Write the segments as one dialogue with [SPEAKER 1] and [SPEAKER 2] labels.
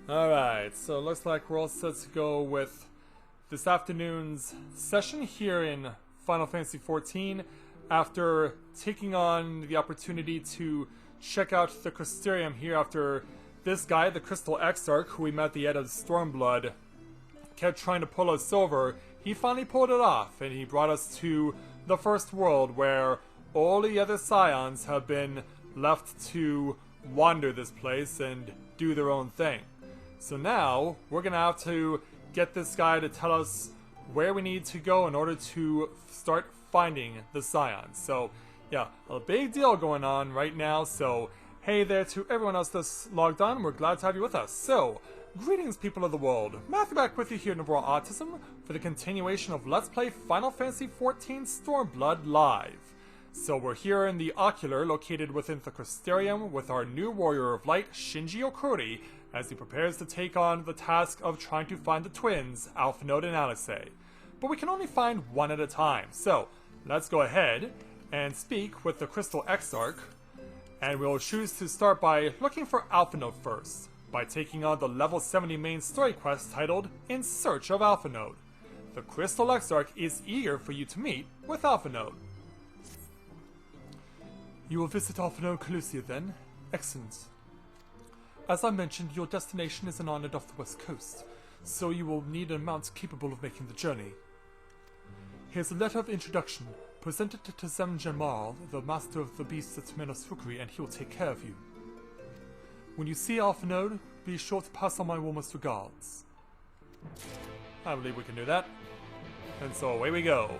[SPEAKER 1] Alright, so it looks like we're all set to go with this afternoon's session here in Final Fantasy XIV after taking on the opportunity to check out the Crystarium here after this guy, the Crystal Exarch, who we met at the end of Stormblood, kept trying to pull us over. He finally pulled it off, and he brought us to the first world where all the other Scions have been left to wander this place and do their own thing. So now, we're gonna have to get this guy to tell us where we need to go in order to start finding the Scions. So, yeah, a big deal going on right now, so hey there to everyone else that's logged on, we're glad to have you with us. So, greetings people of the world, Matthew back with you here in Overall Autism for the continuation of Let's Play Final Fantasy XIV Stormblood Live. So we're here in the Ocular, located within the Crystarium, with our new Warrior of Light, Shinji Okuri, as he prepares to take on the task of trying to find the twins, Alphinaud and Alisaie. But we can only find one at a time, so let's go ahead and speak with the Crystal Exarch, and we'll choose to start by looking for Alphinaud first, by taking on the level 70 main story quest titled In Search of Alphinaud. The Crystal Exarch is eager for you to meet with Alphinaud. You will visit Alphinaud Kholusia then? Excellent. As I mentioned, your destination is an island off the west coast, so you will need a mount capable of making the journey. Here's a letter of introduction. Present it to Zem Jamal, the master of the beasts at Menos Fukri, and he will take care of you. When you see Alphinaud, be sure to pass on my warmest regards. I believe we can do that. And so away we go.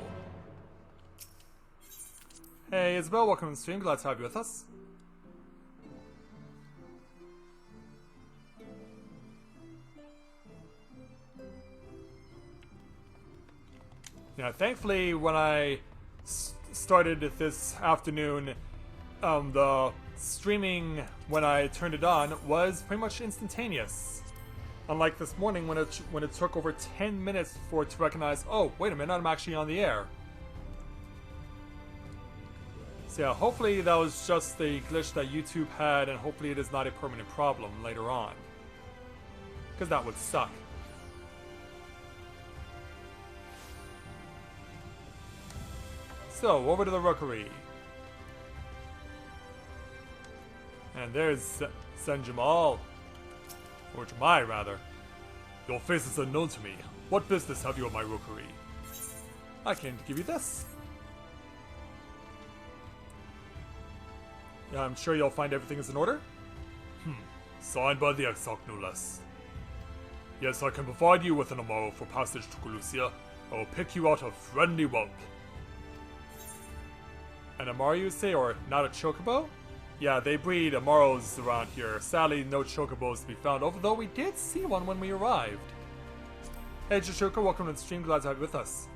[SPEAKER 1] Hey Isabel, welcome to the stream, glad to have you with us. Yeah, thankfully when I started this afternoon, the streaming when I turned it on was pretty much instantaneous. Unlike this morning when it took over 10 minutes for it to recognize, oh, wait a minute, I'm actually on the air. So yeah, hopefully that was just a glitch that YouTube had, and hopefully it is not a permanent problem later on. Because that would suck. So, over to the rookery. And there's Sen Jamal. Or Jamai, rather. Your face is unknown to me. What business have you at my rookery? I came to give you this. Yeah, I'm sure you'll find everything is in order. Signed by the Exarch, no less. Yes, I can provide you with an Amaro for passage to Kholusia. I will pick you out a friendly whelp. An Amaro, you say, or not a Chocobo? Yeah, they breed Amaros around here. Sadly, no Chocobos to be found, although we did see one when we arrived. Hey, Jishoka, welcome to the stream, glad to have you with us.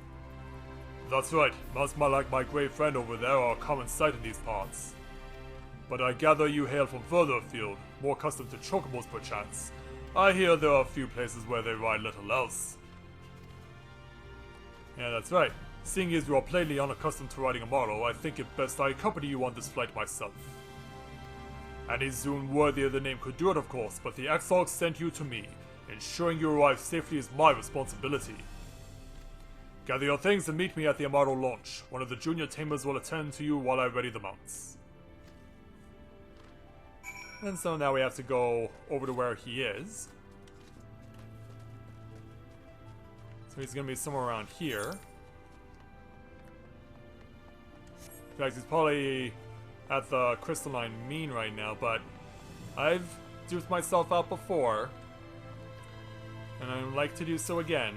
[SPEAKER 1] That's right, mounts like my great friend over there are a common sight in these parts. But I gather you hail from further afield, more accustomed to Chocobos perchance. I hear there are a few places where they ride little else. Yeah, that's right. Seeing as you are plainly unaccustomed to riding a Amaro, I think it best I accompany you on this flight myself. Any Zune worthy of the name could do it, of course, but the Exarch sent you to me. Ensuring you arrive safely is my responsibility. Gather your things and meet me at the Amaro launch. One of the junior tamers will attend to you while I ready the mounts. And so now we have to go over to where he is. So he's gonna be somewhere around here. In fact, he's probably at the Crystalline Mean right now, but I've duped myself out before, and I would like to do so again.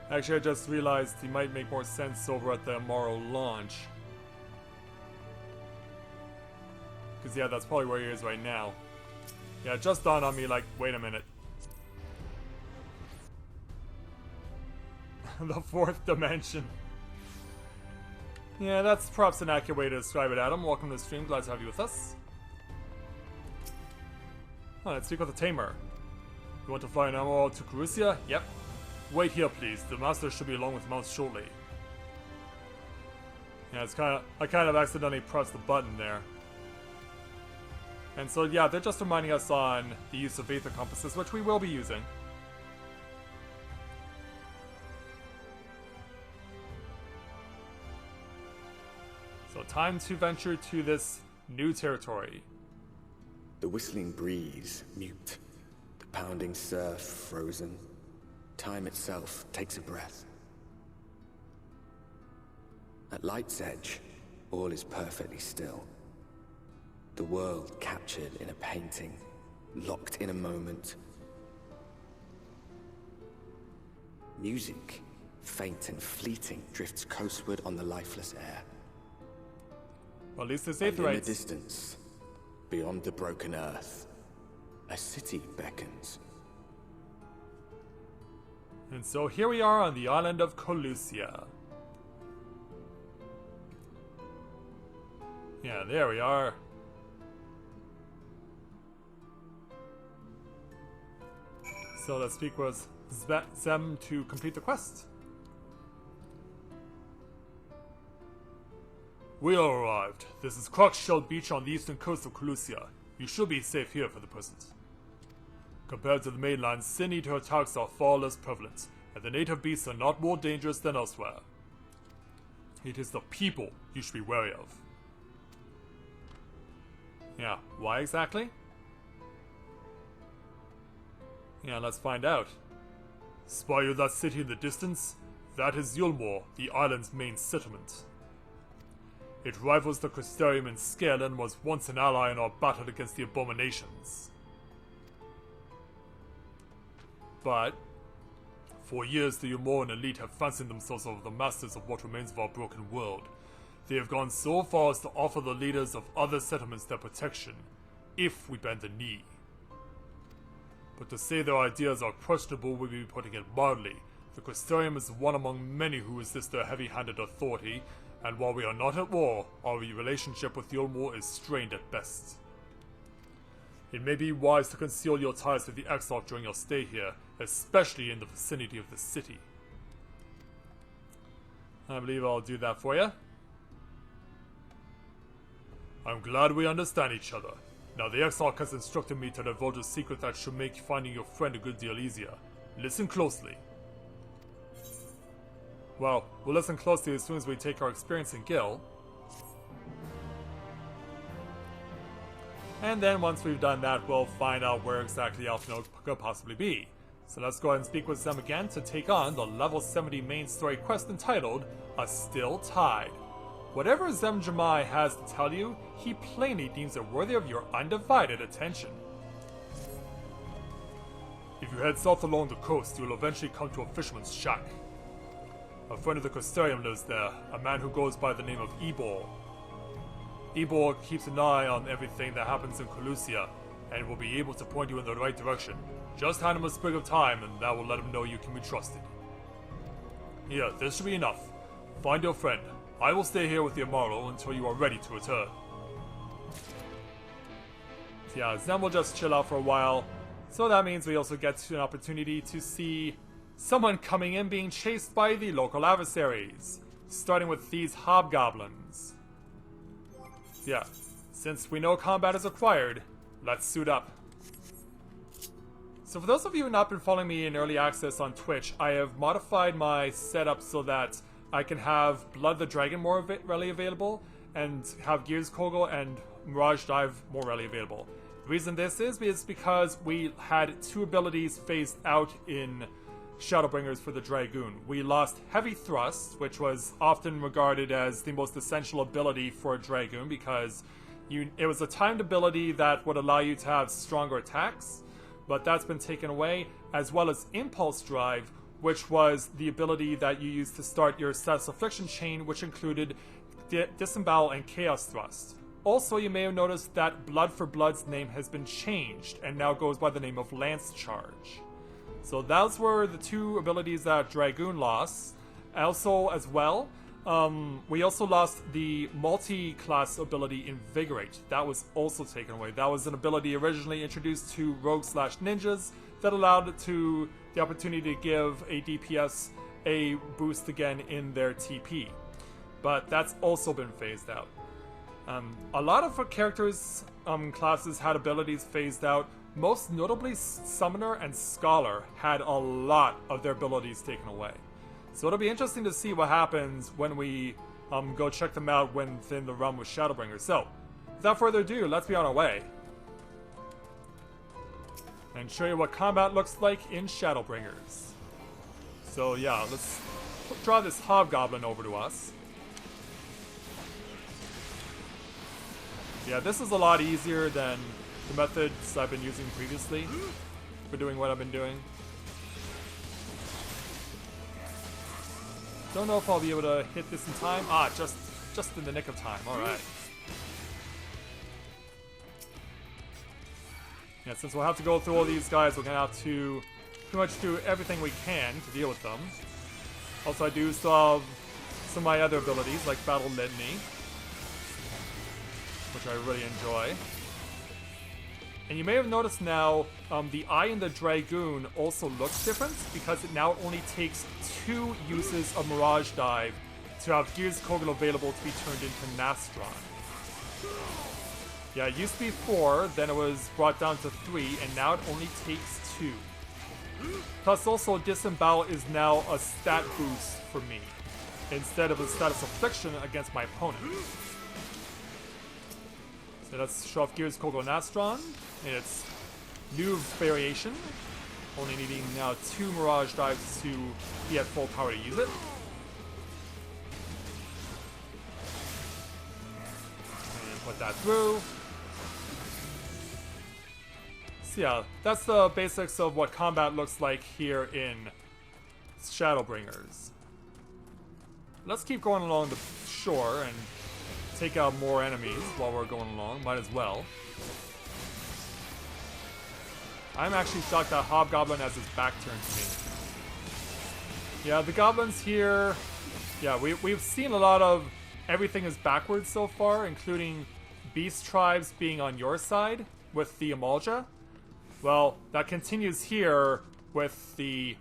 [SPEAKER 1] Actually, I just realized he might make more sense over at the Amaro launch. Because yeah, that's probably where he is right now. Yeah, it just dawned on me like, wait a minute. The fourth dimension. Yeah, that's perhaps an accurate way to describe it, Adam. Welcome to the stream, glad to have you with us. Oh, let's speak with the Tamer. You want to fly an Amaro to Kholusia? Yep. Wait here, please. The master should be along with mounts shortly. Yeah, I kind of accidentally pressed the button there. And so yeah, they're just reminding us on the use of Aether compasses, which we will be using. So time to venture to this new territory.
[SPEAKER 2] The whistling breeze, mute. The pounding surf, frozen. Time itself takes a breath. At light's edge, all is perfectly still. The world captured in a painting, locked in a moment. Music, faint and fleeting, drifts coastward on the lifeless air.
[SPEAKER 1] Well, at least there's
[SPEAKER 2] And in the
[SPEAKER 1] Aetherites.
[SPEAKER 2] distance, beyond the broken earth, a city beckons.
[SPEAKER 1] And so here we are on the island of Kholusia. Yeah, there we are. So let's speak with Zem to complete the quest. We all arrived. This is Crocshell Beach on the eastern coast of Kholusia. You should be safe here for the present. Compared to the mainland, Sin Eater attacks are far less prevalent, and the native beasts are not more dangerous than elsewhere. It is the people you should be wary of. Yeah, why exactly? Yeah, let's find out. Spy you that city in the distance? That is Yulmore, the island's main settlement. It rivals the Crystarium in scale and was once an ally in our battle against the abominations. But, for years the Yumoran elite have fancied themselves over the masters of what remains of our broken world. They have gone so far as to offer the leaders of other settlements their protection, if we bend the knee. But to say their ideas are questionable would be putting it mildly. The Crystarium is one among many who resist their heavy-handed authority, and while we are not at war, our relationship with Yulmore is strained at best. It may be wise to conceal your ties with the Exarch during your stay here, especially in the vicinity of the city. I believe I'll do that for you. I'm glad we understand each other. Now the Exarch has instructed me to divulge a secret that should make finding your friend a good deal easier. Listen closely. Well, we'll listen closely as soon as we take our experience in Gil. And then once we've done that, we'll find out where exactly Alphinaud could possibly be. So let's go ahead and speak with Zem again to take on the level 70 main story quest entitled A Still Tide. Whatever Zem Jamai has to tell you, he plainly deems it worthy of your undivided attention. If you head south along the coast, you will eventually come to a fisherman's shack. A friend of the Crystarium lives there, a man who goes by the name of Ebor. Ebor keeps an eye on everything that happens in Kholusia, and will be able to point you in the right direction. Just hand him a sprig of time, and that will let him know you can be trusted. Here, this should be enough. Find your friend. I will stay here with you tomorrow until you are ready to return. Yeah, Zem will just chill out for a while. So that means we also get an opportunity to see someone coming in being chased by the local adversaries. Starting with these hobgoblins. Yeah, since we know combat is required, let's suit up. So for those of you who have not been following me in early access on Twitch, I have modified my setup so that I can have Blood the Dragon more readily available, and have Gears Kogel and Mirage Dive more readily available. The reason this is because we had two abilities phased out in Shadowbringers for the Dragoon. We lost Heavy Thrust, which was often regarded as the most essential ability for a Dragoon because it was a timed ability that would allow you to have stronger attacks, but that's been taken away, as well as Impulse Drive, which was the ability that you used to start your Status Affliction chain, which included Disembowel and Chaos Thrust. Also, you may have noticed that Blood for Blood's name has been changed, and now goes by the name of Lance Charge. So those were the two abilities that Dragoon lost. Also, as well, we also lost the multi-class ability Invigorate. That was also taken away. That was an ability originally introduced to rogues/ninjas that allowed the opportunity to give a DPS a boost again in their TP. but that's also been phased out. A lot of our characters' classes had abilities phased out. Most notably, Summoner and Scholar had a lot of their abilities taken away. So it'll be interesting to see what happens when we go check them out within the realm with Shadowbringers. So, without further ado, let's be on our way. And show you what combat looks like in Shadowbringers. So yeah, let's draw this Hobgoblin over to us. Yeah, this is a lot easier than the methods I've been using previously for doing what I've been doing. Don't know if I'll be able to hit this in time. Ah, just in the nick of time. Alright. Yeah, since we'll have to go through all these guys, we're going to have to pretty much do everything we can to deal with them. Also, I do still have some of my other abilities, like Battle Litany, which I really enjoy. And you may have noticed now, the eye in the Dragoon also looks different because it now only takes 2 uses of Mirage Dive to have Gears Kogel available to be turned into Nastron. Yeah, it used to be 4, then it was brought down to 3, and now it only takes 2. Plus also, Disembowel is now a stat boost for me, instead of a status affliction against my opponent. So let's show off Gears Kogel Nastron in its new variation. Only needing now 2 Mirage Dives to be at full power to use it. And put that through. So yeah, that's the basics of what combat looks like here in Shadowbringers. Let's keep going along the shore and take out more enemies while we're going along. Might as well. I'm actually shocked that Hobgoblin has his back turned to me. Yeah, the goblins here... Yeah, we've seen a lot of everything is backwards so far, including beast tribes being on your side with the Emulja. Well, that continues here with the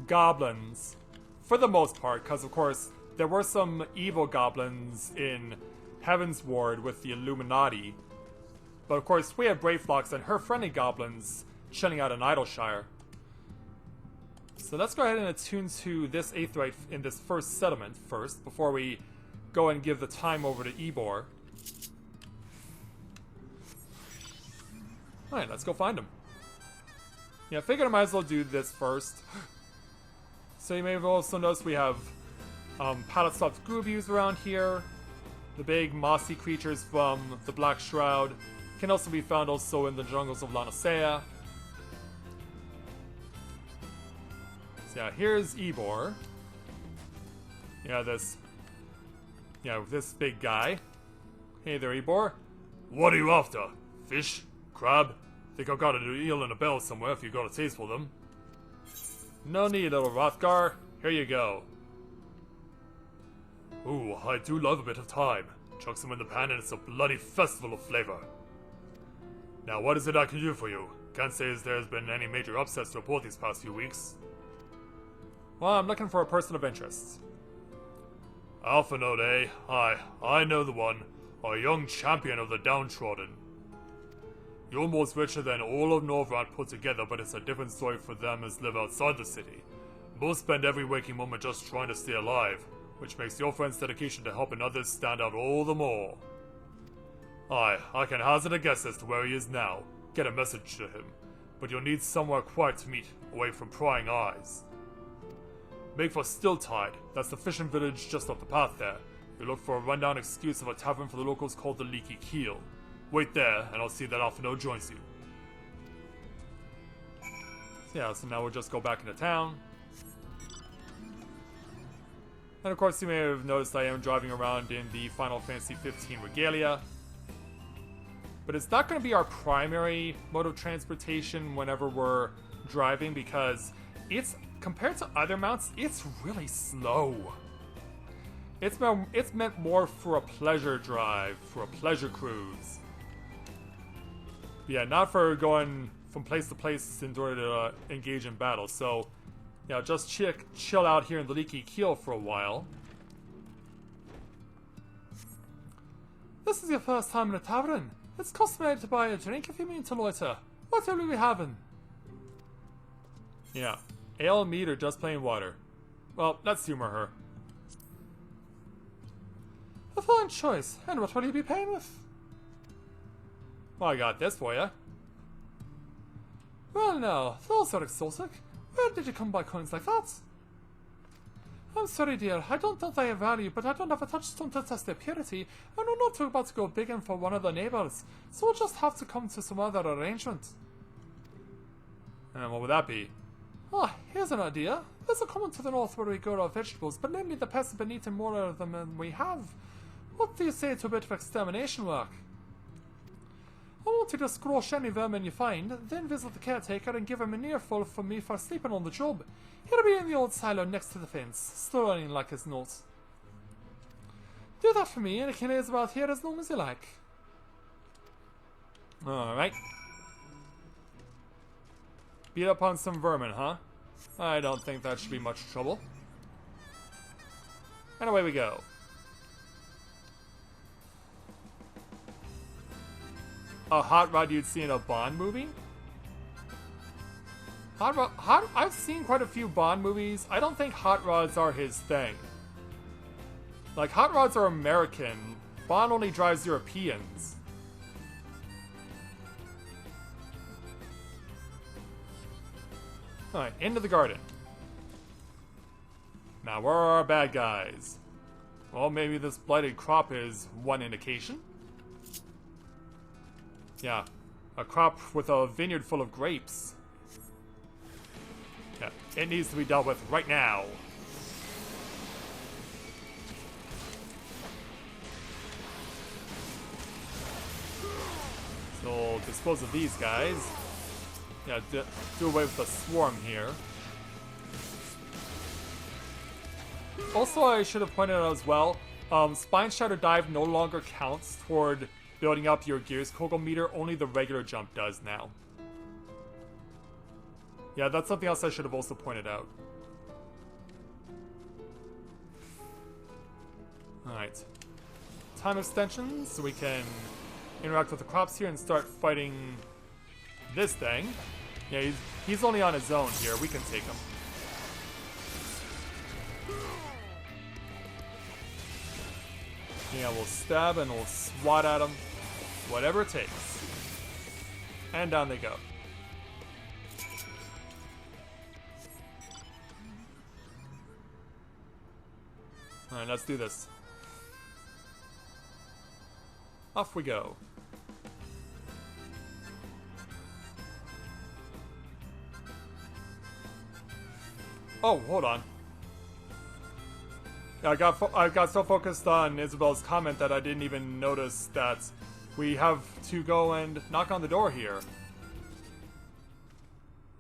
[SPEAKER 1] goblins, for the most part, because of course there were some evil goblins in Heaven's Ward with the Illuminati. But of course we have Brayflox and her friendly goblins chilling out in Idleshire. So let's go ahead and attune to this Aetheryte in this first settlement first, before we go and give the time over to Ebor. Alright, let's go find him. Yeah, I figured I might as well do this first. So you may have also noticed we have Paddle-Stuffed Groovies around here. The big mossy creatures from the Black Shroud can also be found also in the jungles of Alisaie. So yeah, here's Ebor. Yeah, this big guy. Hey there, Ebor.
[SPEAKER 3] What are you after? Fish? Crab? Think I've got an eel and a bell somewhere if you've got a taste for them.
[SPEAKER 1] No need, little Rothgar. Here you go.
[SPEAKER 3] Ooh, I do love a bit of thyme. Chuck some in the pan and it's a bloody festival of flavor. Now, what is it I can do for you? Can't say as there's been any major upsets to report these past few weeks.
[SPEAKER 1] Well, I'm looking for a person of interest.
[SPEAKER 3] Alpha Node, eh? Aye, I know the one. A young champion of the downtrodden. You're almost richer than all of Norvrot put together, but it's a different story for them as live outside the city. Most spend every waking moment just trying to stay alive, which makes your friend's dedication to helping others stand out all the more. Aye, I can hazard a guess as to where he is now. Get a message to him, but you'll need somewhere quiet to meet, away from prying eyes. Make for Stilltide, that's the fishing village just up the path there. You look for a rundown excuse of a tavern for the locals called the Leaky Keel. Wait there, and I'll see that Alphino joins you.
[SPEAKER 1] So yeah, so now we'll just go back into town. And of course you may have noticed I am driving around in the Final Fantasy 15 Regalia. But it's not going to be our primary mode of transportation whenever we're driving, because it's, compared to other mounts, it's really slow. It's meant more for a pleasure drive, for a pleasure cruise. Yeah, not for going from place to place in order to engage in battle. So, yeah, just chill out here in the Leaky Keel for a while. This is your first time in a tavern. It's customary to buy a drink if you mean to loiter. What will we be having? Yeah. Ale, meat, or just plain water? Well, let's humor her. A fine choice. And what will you be paying with? Well, I got this for you. Well, now, those are exotic. Where did you come by coins like that? I'm sorry, dear. I don't doubt their value, but I don't have a touchstone to test their purity, and we're not about to go begging for one of the neighbors, so we'll just have to come to some other arrangement. And what would that be? Ah, here's an idea. There's a common to the north where we grow our vegetables, but lately the pests have been eating more of them than we have. What do you say to a bit of extermination work? I want you to squash any vermin you find, then visit the caretaker and give him an earful from me for sleeping on the job. He'll be in the old silo next to the fence, stirring like his notes. Do that for me, and it can live about here as long as you like. Alright. Beat up on some vermin, huh? I don't think that should be much trouble. And away we go. A hot rod you'd see in a Bond movie? I've seen quite a few Bond movies. I don't think hot rods are his thing. Like, hot rods are American. Bond only drives Europeans. Alright, into the garden. Now, where are our bad guys? Well, maybe this blighted crop is one indication. Yeah, a crop with a vineyard full of grapes. Yeah, it needs to be dealt with right now. So, dispose of these guys. Yeah, do away with the swarm here. Also, I should have pointed out as well, Spine Shatter Dive no longer counts toward building up your Gears Kogel meter, only the regular jump does now. Yeah, that's something else I should have also pointed out. Alright. Time extension, so we can interact with the crops here and start fighting this thing. Yeah, he's only on his own here. We can take him. Yeah, we'll stab and we'll swat at him. Whatever it takes. And down they go. Alright, let's do this. Off we go. Oh, hold on. I got so focused on Isabel's comment that I didn't even notice that we have to go and knock on the door here.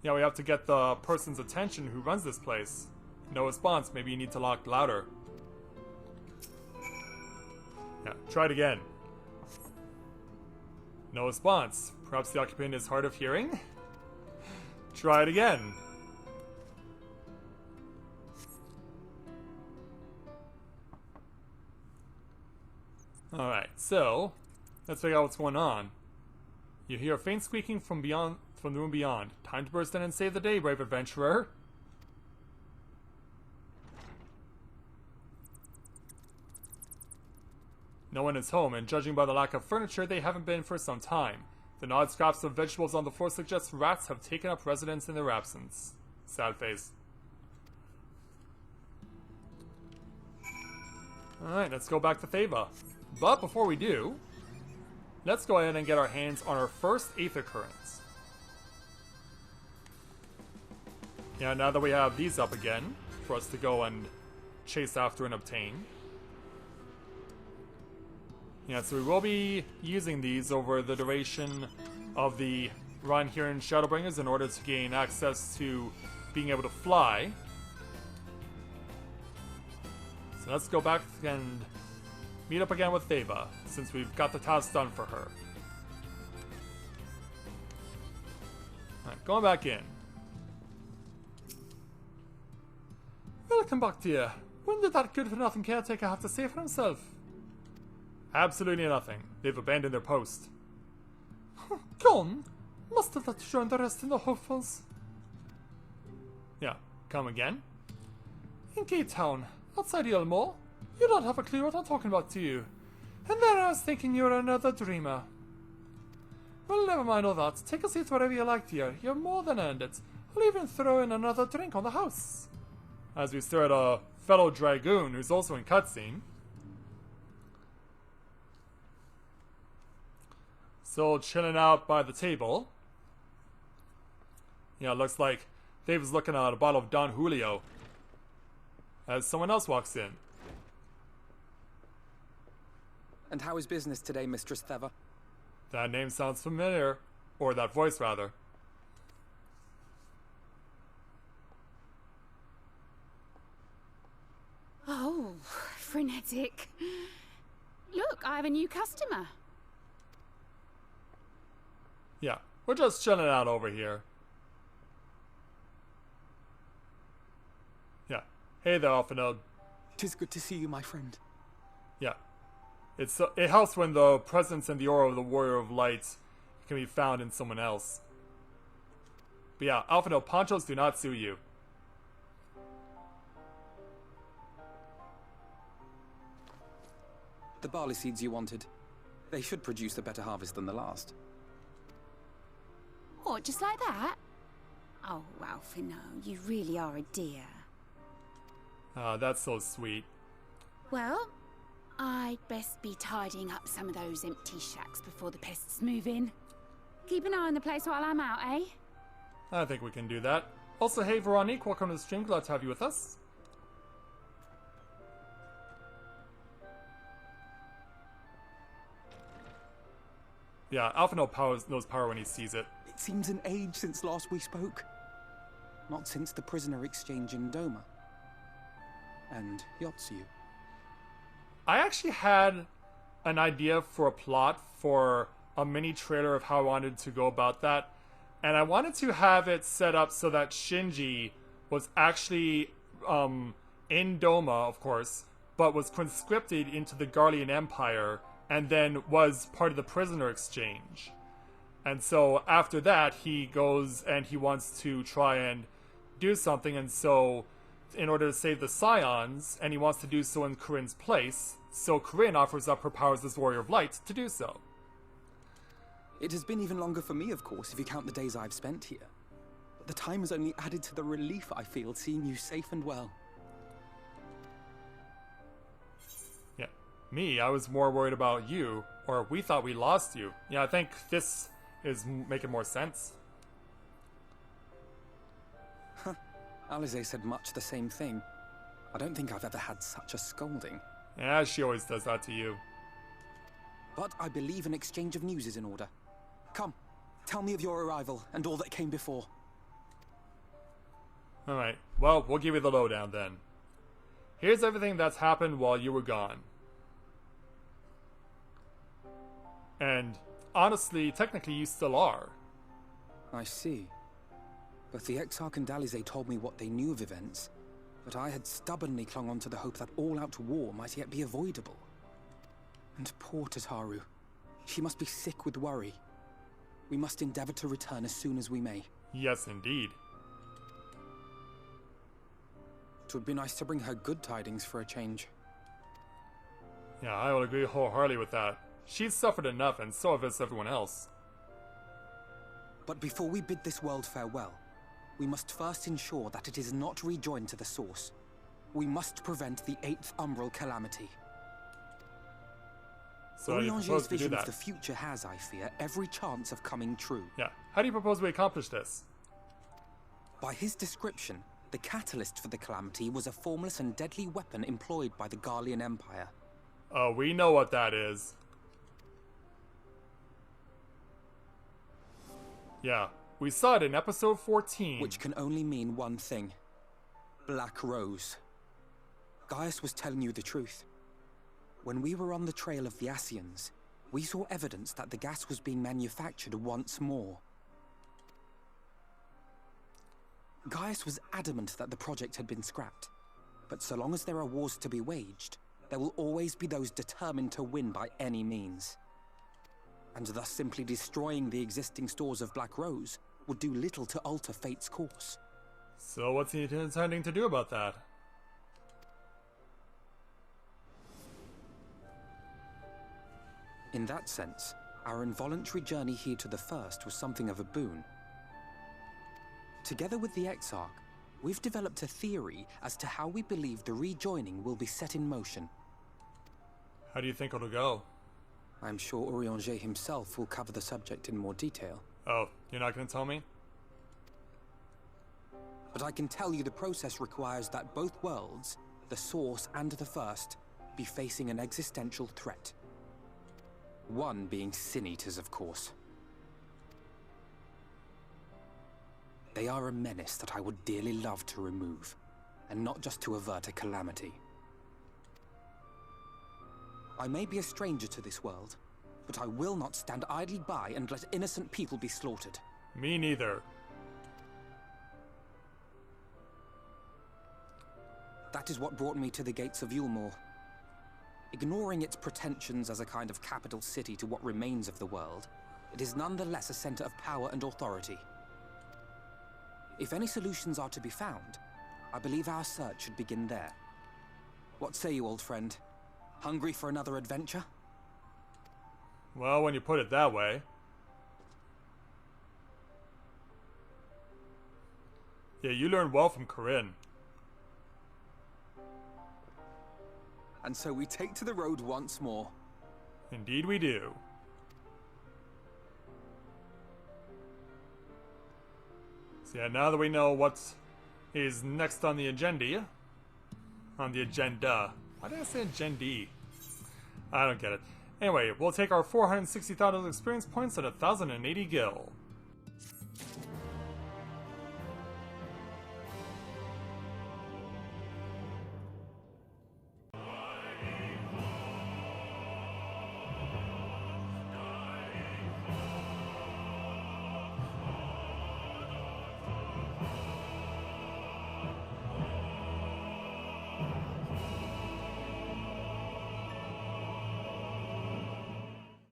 [SPEAKER 1] Yeah, we have to get the person's attention who runs this place. No response. Maybe you need to knock louder. Yeah, try it again. No response. Perhaps the occupant is hard of hearing? Try it again. Alright, so let's figure out what's going on. You hear a faint squeaking from the room beyond. Time to burst in and save the day, brave adventurer. No one is home, and judging by the lack of furniture, they haven't been for some time. The odd scraps of vegetables on the floor suggest rats have taken up residence in their absence. Sad face. Alright, let's go back to Theba. But before we do, let's go ahead and get our hands on our first Aether Currents. Yeah, now that we have these up again, for us to go and chase after and obtain. Yeah, so we will be using these over the duration of the run here in Shadowbringers in order to gain access to being able to fly. So let's go back and meet up again with Theba, since we've got the task done for her. Alright, going back in. Welcome back, dear. When did that good-for-nothing caretaker have to say for himself? Absolutely nothing. They've abandoned their post.
[SPEAKER 4] Gone? Must have let you join the rest in the hovels.
[SPEAKER 1] Yeah, come again?
[SPEAKER 4] In Gate Town, outside Yelmore. You don't have a clue what I'm talking about, do you? And there I was thinking you were another dreamer. Well, never mind all that. Take a seat wherever you like, dear. You've more than earned it. I'll even throw in another drink on the house.
[SPEAKER 1] As we stare at a fellow dragoon who's also in cutscene. Still chilling out by the table. Yeah, looks like Dave's looking at a bottle of Don Julio. As someone else walks in.
[SPEAKER 2] And how is business today, Mistress Theva?
[SPEAKER 1] That name sounds familiar. Or that voice, rather.
[SPEAKER 5] Oh, frenetic. Look, I have a new customer.
[SPEAKER 1] Yeah, we're just chilling out over here. Yeah. Hey there, Alphanode.
[SPEAKER 2] 'Tis good to see you, my friend.
[SPEAKER 1] Yeah. It helps when the presence and the aura of the Warrior of Light can be found in someone else. But yeah, Alphanode, ponchos do not suit you.
[SPEAKER 2] The barley seeds you wanted. They should produce a better harvest than the last.
[SPEAKER 5] What, just like that? Oh, Alphino, you really are a dear.
[SPEAKER 1] Ah, that's so sweet.
[SPEAKER 5] Well, I'd best be tidying up some of those empty shacks before the pests move in. Keep an eye on the place while I'm out, eh?
[SPEAKER 1] I think we can do that. Also, hey Veronique, welcome to the stream. Glad to have you with us. Yeah, Alphino knows power when he sees it.
[SPEAKER 2] It seems an age since last we spoke. Not since the prisoner exchange in Doma. And Yotsu.
[SPEAKER 1] I actually had an idea for a plot for a mini trailer of how I wanted to go about that. And I wanted to have it set up so that Shinji was actually in Doma, of course, but was conscripted into the Garlean Empire and then was part of the prisoner exchange. And so after that, he goes and he wants to try and do something. And so in order to save the Scions, and he wants to do so in Corinne's place, so Corinne offers up her powers as Warrior of Light to do so.
[SPEAKER 2] It has been even longer for me, of course, if you count the days I've spent here. But the time has only added to the relief I feel seeing you safe and well.
[SPEAKER 1] Yeah. Me, I was more worried about you, or we thought we lost you. Yeah, I think this is making more sense.
[SPEAKER 2] Alisaie said much the same thing. I don't think I've ever had such a scolding.
[SPEAKER 1] Yeah, she always does that to you.
[SPEAKER 2] But I believe an exchange of news is in order. Come, tell me of your arrival and all that came before.
[SPEAKER 1] Alright, well, we'll give you the lowdown then. Here's everything that's happened while you were gone. And honestly, technically you still are.
[SPEAKER 2] I see. Both the Exarch and Alisaie told me what they knew of events, but I had stubbornly clung on to the hope that all-out war might yet be avoidable. And poor Tataru. She must be sick with worry. We must endeavor to return as soon as we may.
[SPEAKER 1] Yes, indeed.
[SPEAKER 2] It would be nice to bring her good tidings for a change.
[SPEAKER 1] Yeah, I would agree wholeheartedly with that. She's suffered enough, and so has everyone else.
[SPEAKER 2] But before we bid this world farewell, we must first ensure that it is not rejoined to the source. We must prevent the 8th Umbral calamity.
[SPEAKER 1] So how do you propose to do
[SPEAKER 2] vision
[SPEAKER 1] that?
[SPEAKER 2] of the future has, I fear, every chance of coming true.
[SPEAKER 1] Yeah, how do you propose we accomplish this?
[SPEAKER 2] By his description, the catalyst for the calamity was a formless and deadly weapon employed by the Garlean Empire.
[SPEAKER 1] Oh, we know what that is. Yeah, we saw it in episode 14.
[SPEAKER 2] Which can only mean one thing. Black Rose. Gaius was telling you the truth. When we were on the trail of the Scions, we saw evidence that the gas was being manufactured once more. Gaius was adamant that the project had been scrapped, but so long as there are wars to be waged, there will always be those determined to win by any means. And thus simply destroying the existing stores of Black Rose would do little to alter fate's course.
[SPEAKER 1] So what's he intending to do about that?
[SPEAKER 2] In that sense, our involuntary journey here to the First was something of a boon. Together with the Exarch, we've developed a theory as to how we believe the rejoining will be set in motion.
[SPEAKER 1] How do you think it'll go?
[SPEAKER 2] I'm sure Urianger himself will cover the subject in more detail.
[SPEAKER 1] Oh, you're not going to tell me?
[SPEAKER 2] But I can tell you the process requires that both worlds, the Source and the First, be facing an existential threat. One being Sin Eaters, of course. They are a menace that I would dearly love to remove, and not just to avert a calamity. I may be a stranger to this world, but I will not stand idly by and let innocent people be slaughtered.
[SPEAKER 1] Me neither.
[SPEAKER 2] That is what brought me to the gates of Yulmore. Ignoring its pretensions as a kind of capital city to what remains of the world, it is nonetheless a center of power and authority. If any solutions are to be found, I believe our search should begin there. What say you, old friend? Hungry for another adventure?
[SPEAKER 1] Well, when you put it that way. Yeah, you learned well from Corinne.
[SPEAKER 2] And so we take to the road once more.
[SPEAKER 1] Indeed we do. So yeah, now that we know what is next on the agenda. Why did I say agenda? I don't get it. Anyway, we'll take our 460,000 experience points and 1,080 gil.